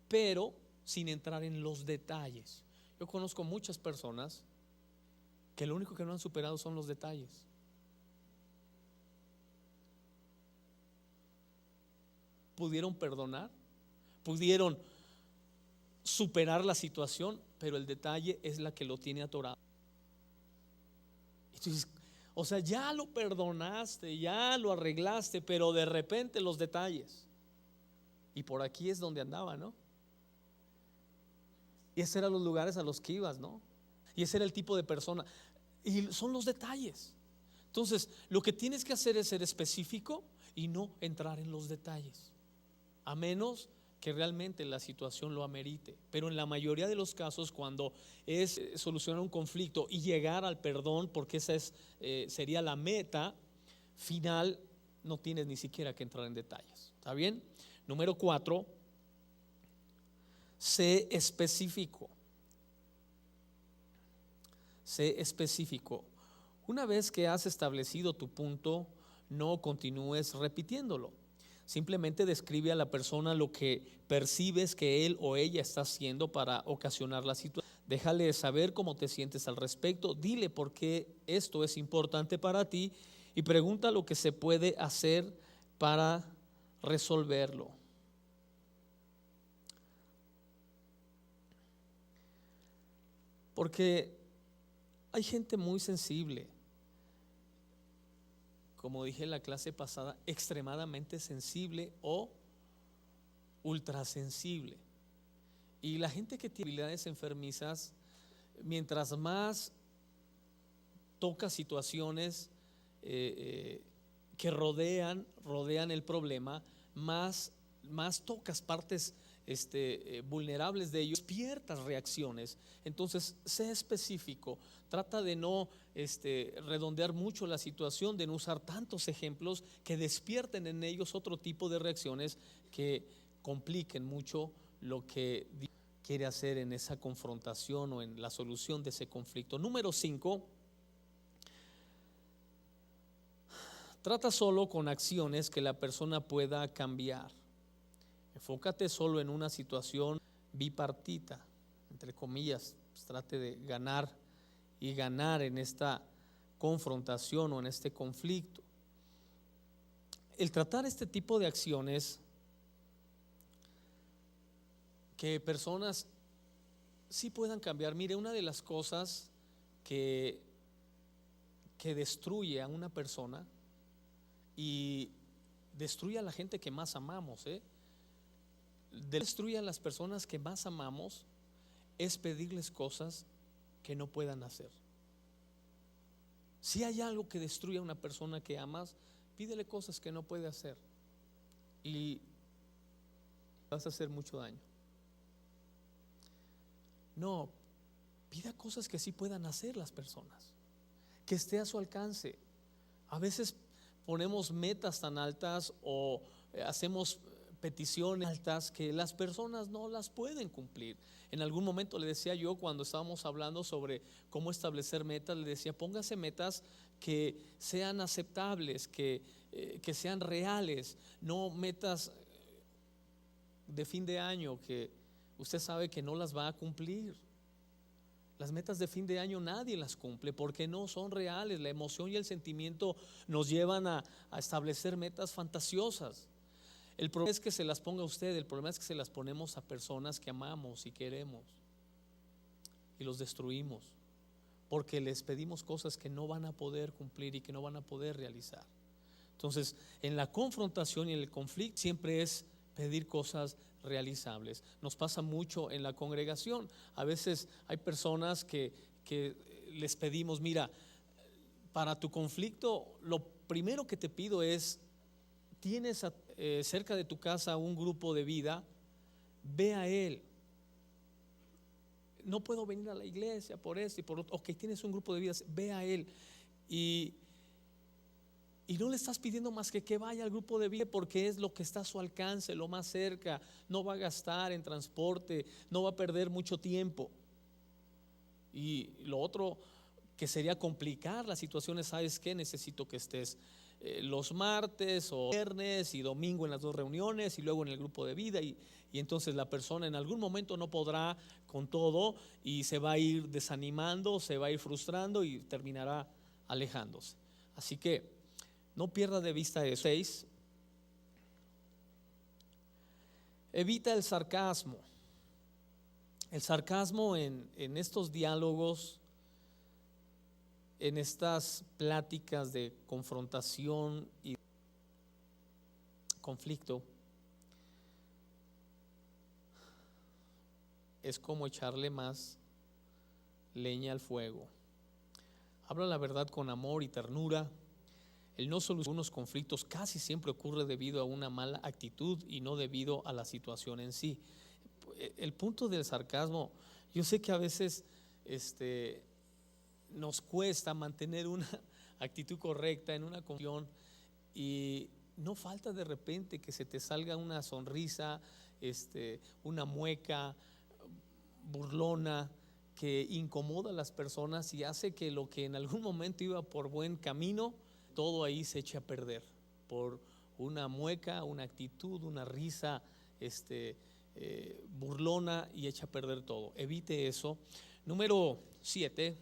pero sin entrar en los detalles. Yo conozco muchas personas que lo único que no han superado son los detalles. Pudieron perdonar, pudieron superar la situación, pero el detalle es la que lo tiene atorado. Entonces, o sea, ya lo perdonaste, ya lo arreglaste, pero de repente los detalles. Y por aquí es donde andaba, ¿no? Y esos eran los lugares a los que ibas, ¿no? Y ese era el tipo de persona. Y son los detalles. Entonces, lo que tienes que hacer es ser específico y no entrar en los detalles, a menos que realmente la situación lo amerite. Pero en la mayoría de los casos, cuando es solucionar un conflicto y llegar al perdón, porque esa sería la meta final, no tienes ni siquiera que entrar en detalles. ¿Está bien? Número 4, sé específico. Sé específico. Una vez que has establecido tu punto, no continúes repitiéndolo. Simplemente describe a la persona lo que percibes que él o ella está haciendo para ocasionar la situación. Déjale saber cómo te sientes al respecto. Dile por qué esto es importante para ti y pregunta lo que se puede hacer para resolverlo. Porque hay gente muy sensible, como dije en la clase pasada, extremadamente sensible o ultrasensible. Y la gente que tiene habilidades enfermizas, mientras más toca situaciones que rodean el problema, más tocas partes vulnerables de ellos, despiertas reacciones. Entonces, sé específico, trata de no redondear mucho la situación, de no usar tantos ejemplos que despierten en ellos otro tipo de reacciones que compliquen mucho lo que quiere hacer en esa confrontación o en la solución de ese conflicto. Número 5, trata solo con acciones que la persona pueda cambiar. Enfócate solo en una situación bipartita, entre comillas, pues trate de ganar y ganar en esta confrontación o en este conflicto. El tratar este tipo de acciones que personas sí puedan cambiar. Mire, una de las cosas que destruye a una persona y destruye a la gente que más amamos, destruye a las personas que más amamos, es pedirles cosas que no puedan hacer. Si hay algo que destruye a una persona que amas, pídele cosas que no puede hacer y vas a hacer mucho daño. No, pida cosas que sí puedan hacer las personas, que esté a su alcance. A veces ponemos metas tan altas o hacemos peticiones altas que las personas no las pueden cumplir. En algún momento le decía yo, cuando estábamos hablando sobre cómo establecer metas, le decía, póngase metas que sean aceptables, que sean reales, no metas de fin de año que usted sabe que no las va a cumplir. Las metas de fin de año nadie las cumple porque no son reales. La emoción y el sentimiento nos llevan a establecer metas fantasiosas. El problema es que se las ponga usted, el problema es que se las ponemos a personas que amamos y queremos y los destruimos porque les pedimos cosas que no van a poder cumplir y que no van a poder realizar. Entonces, en la confrontación y en el conflicto siempre es pedir cosas realizables. Nos pasa mucho en la congregación. A veces hay personas que les pedimos, mira, para tu conflicto lo primero que te pido es, tienes cerca de tu casa un grupo de vida, ve a él. No puedo venir a la iglesia por esto y por otro. Ok, tienes un grupo de vida, ve a él. Y Y no le estás pidiendo más que vaya al grupo de vida, porque es lo que está a su alcance, lo más cerca. No va a gastar en transporte, no va a perder mucho tiempo. Y lo otro que sería complicar las situaciones, ¿sabes qué? Necesito que estés los martes o viernes y domingo en las dos reuniones y luego en el grupo de vida, y entonces la persona en algún momento no podrá con todo y se va a ir desanimando, se va a ir frustrando y terminará alejándose. Así que no pierda de vista eso. 6. Evita el sarcasmo. El sarcasmo en estos diálogos, en estas pláticas de confrontación y conflicto, es como echarle más leña al fuego. Habla la verdad con amor y ternura. El no solucionar unos conflictos casi siempre ocurre debido a una mala actitud y no debido a la situación en sí. El punto del sarcasmo, yo sé que a veces nos cuesta mantener una actitud correcta en una conversación, y no falta de repente que se te salga una sonrisa, una mueca burlona que incomoda a las personas y hace que lo que en algún momento iba por buen camino, todo ahí se eche a perder por una mueca, una actitud, una risa burlona, y echa a perder todo. Evite eso. Número 7.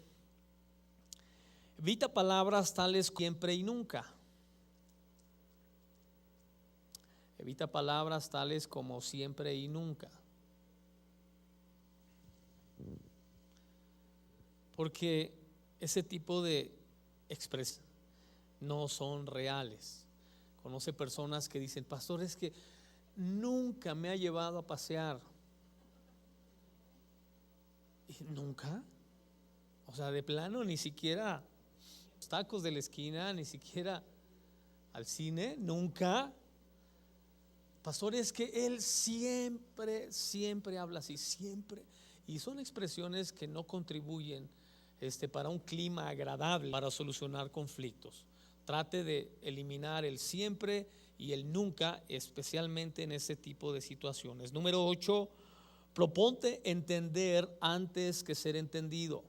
Evita palabras tales como siempre y nunca. Evita palabras tales como siempre y nunca. Porque ese tipo de expresiones no son reales. Conoce personas que dicen: pastor, es que nunca me ha llevado a pasear. ¿Y nunca? O sea, de plano, ni siquiera los tacos de la esquina, ni siquiera al cine, nunca. Pastor, es que él siempre habla así, siempre. Y son expresiones que no contribuyen para un clima agradable para solucionar conflictos. Trate de eliminar el siempre y el nunca, especialmente en ese tipo de situaciones. Número 8, proponte entender antes que ser entendido.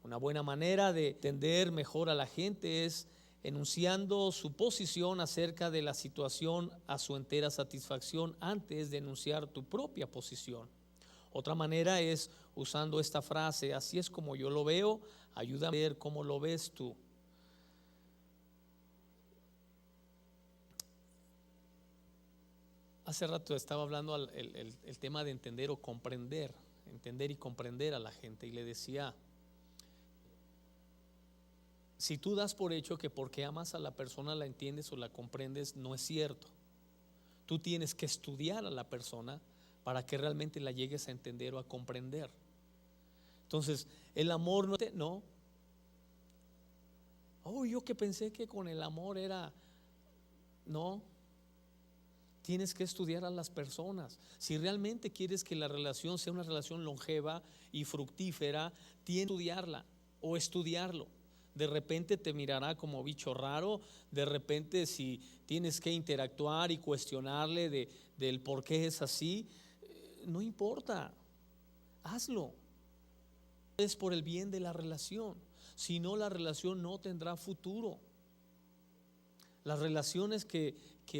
Una buena manera de entender mejor a la gente es enunciando su posición acerca de la situación a su entera satisfacción antes de enunciar tu propia posición. Otra manera es usando esta frase: así es como yo lo veo, ayúdame a ver cómo lo ves tú. Hace rato estaba hablando el tema de entender o comprender, entender y comprender a la gente, y le decía: si tú das por hecho que porque amas a la persona la entiendes o la comprendes, no es cierto. Tú tienes que estudiar a la persona para que realmente la llegues a entender o a comprender. Entonces, el amor no. Oh, yo que pensé que con el amor era. No. Tienes que estudiar a las personas. Si realmente quieres que la relación sea una relación longeva y fructífera, tienes que estudiarla o estudiarlo. De repente te mirará como bicho raro. De repente, si tienes que interactuar y cuestionarle del por qué es así, no importa, hazlo. Es por el bien de la relación. Si no, la relación no tendrá futuro. Las relaciones que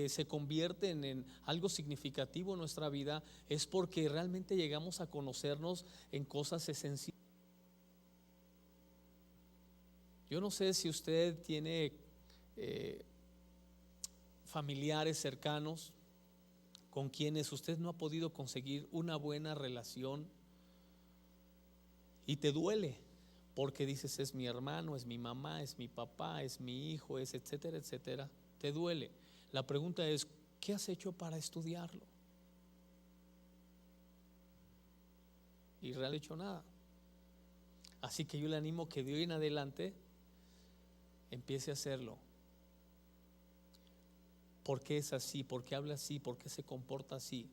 se convierten en algo significativo en nuestra vida es porque realmente llegamos a conocernos en cosas esenciales. Yo no sé si usted tiene familiares cercanos con quienes usted no ha podido conseguir una buena relación y te duele porque dices: es mi hermano, es mi mamá, es mi papá, es mi hijo, es etcétera, etcétera. Te duele. La pregunta es: ¿qué has hecho para estudiarlo? Y realmente no he hecho nada. Así que yo le animo que de hoy en adelante empiece a hacerlo. ¿Por qué es así? ¿Por qué habla así? ¿Por qué se comporta así?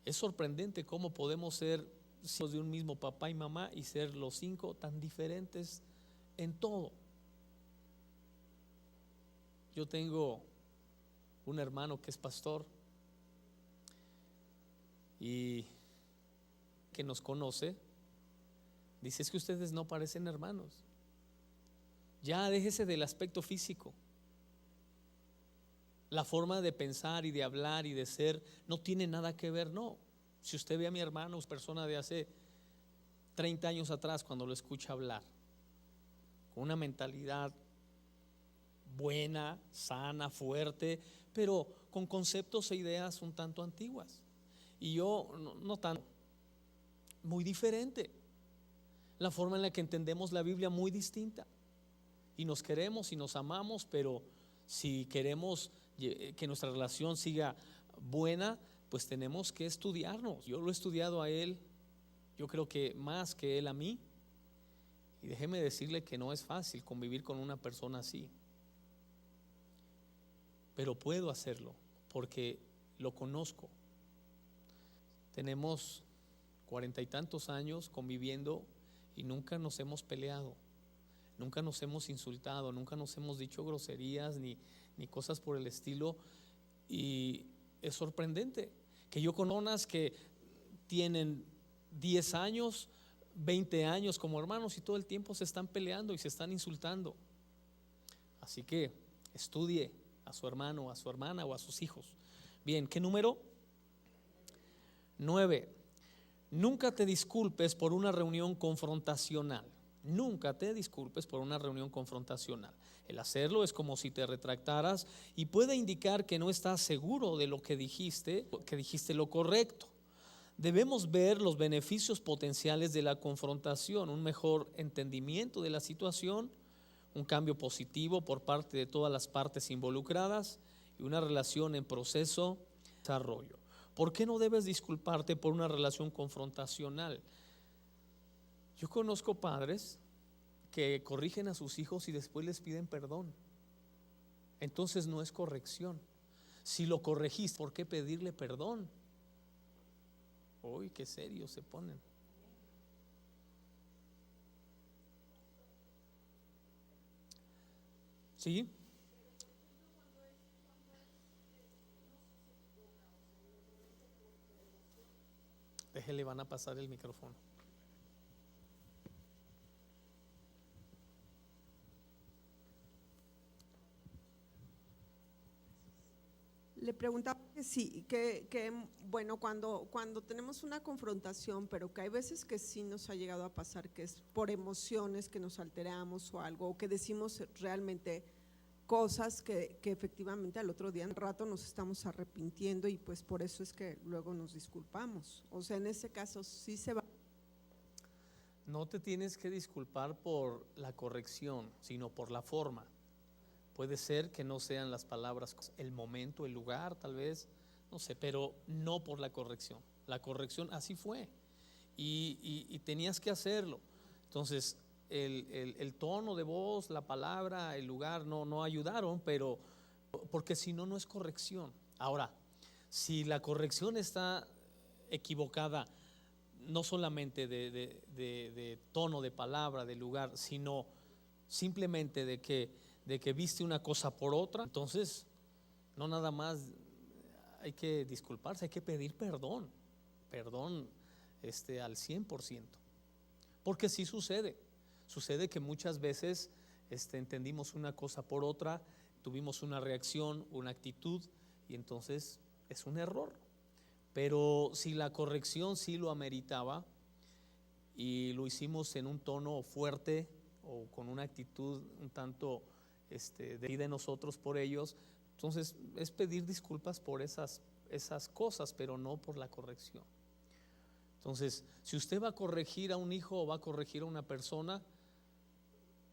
Es sorprendente cómo podemos ser hijos de un mismo papá y mamá y ser los 5 tan diferentes en todo. Yo tengo un hermano que es pastor y que nos conoce, dice: es que ustedes no parecen hermanos. Ya déjese del aspecto físico. La forma de pensar y de hablar y de ser no tiene nada que ver, no. Si usted ve a mi hermano, es persona de hace 30 años atrás, cuando lo escucha hablar, con una mentalidad buena, sana, fuerte, pero con conceptos e ideas un tanto antiguas. Y yo no tan, muy diferente. La forma en la que entendemos la Biblia muy distinta. Y nos queremos y nos amamos, pero si queremos que nuestra relación siga buena, pues tenemos que estudiarnos. Yo lo he estudiado a él, yo creo que más que él a mí. Y déjeme decirle que no es fácil convivir con una persona así, pero puedo hacerlo porque lo conozco. Tenemos 40 y tantos años conviviendo y nunca nos hemos peleado, nunca nos hemos insultado, nunca nos hemos dicho groserías ni cosas por el estilo. Y es sorprendente que yo conozco personas que tienen 10 años, 20 años como hermanos y todo el tiempo se están peleando y se están insultando. Así que estudie a su hermano, a su hermana o a sus hijos. Bien, ¿qué número? 9. Nunca te disculpes por una reunión confrontacional. Nunca te disculpes por una reunión confrontacional. El hacerlo es como si te retractaras y puede indicar que no estás seguro de lo que dijiste lo correcto. Debemos ver los beneficios potenciales de la confrontación, un mejor entendimiento de la situación, un cambio positivo por parte de todas las partes involucradas y una relación en proceso de desarrollo. ¿Por qué no debes disculparte por una relación confrontacional? Yo conozco padres que corrigen a sus hijos y después les piden perdón. Entonces no es corrección. Si lo corregiste, ¿por qué pedirle perdón? Uy, qué serios se ponen. ¿Sí? Déjele, van a pasar el micrófono. Le preguntaba que sí, bueno, cuando tenemos una confrontación, pero que hay veces que sí nos ha llegado a pasar que es por emociones que nos alteramos o algo, o que decimos realmente cosas que efectivamente al otro día, en rato nos estamos arrepintiendo y pues por eso es que luego nos disculpamos. O sea, en ese caso sí se va. No te tienes que disculpar por la corrección, sino por la forma. Puede ser que no sean las palabras, el momento, el lugar, tal vez, no sé, pero no por la corrección. La corrección así fue y tenías que hacerlo. Entonces, el tono de voz, la palabra, el lugar no ayudaron, pero porque si no, no es corrección. Ahora, si la corrección está equivocada, no solamente de tono, de palabra, de lugar, sino simplemente de que viste una cosa por otra, entonces no nada más hay que disculparse, hay que pedir perdón al 100%, porque sí sucede que muchas veces entendimos una cosa por otra, tuvimos una reacción, una actitud y entonces es un error. Pero si la corrección sí lo ameritaba y lo hicimos en un tono fuerte o con una actitud un tanto de nosotros por ellos, entonces es pedir disculpas por esas cosas, pero no por la corrección. Entonces, si usted va a corregir a un hijo o va a corregir a una persona,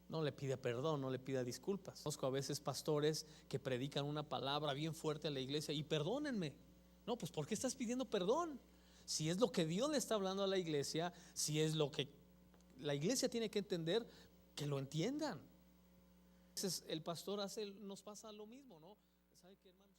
no le pida perdón, no le pida disculpas. Conozco a veces pastores que predican una palabra bien fuerte a la iglesia y perdónenme. No, pues ¿por qué estás pidiendo perdón? Si es lo que Dios le está hablando a la iglesia, si es lo que la iglesia tiene que entender, que lo entiendan. Entonces el pastor nos pasa lo mismo, ¿no? ¿Sabe qué, hermanos?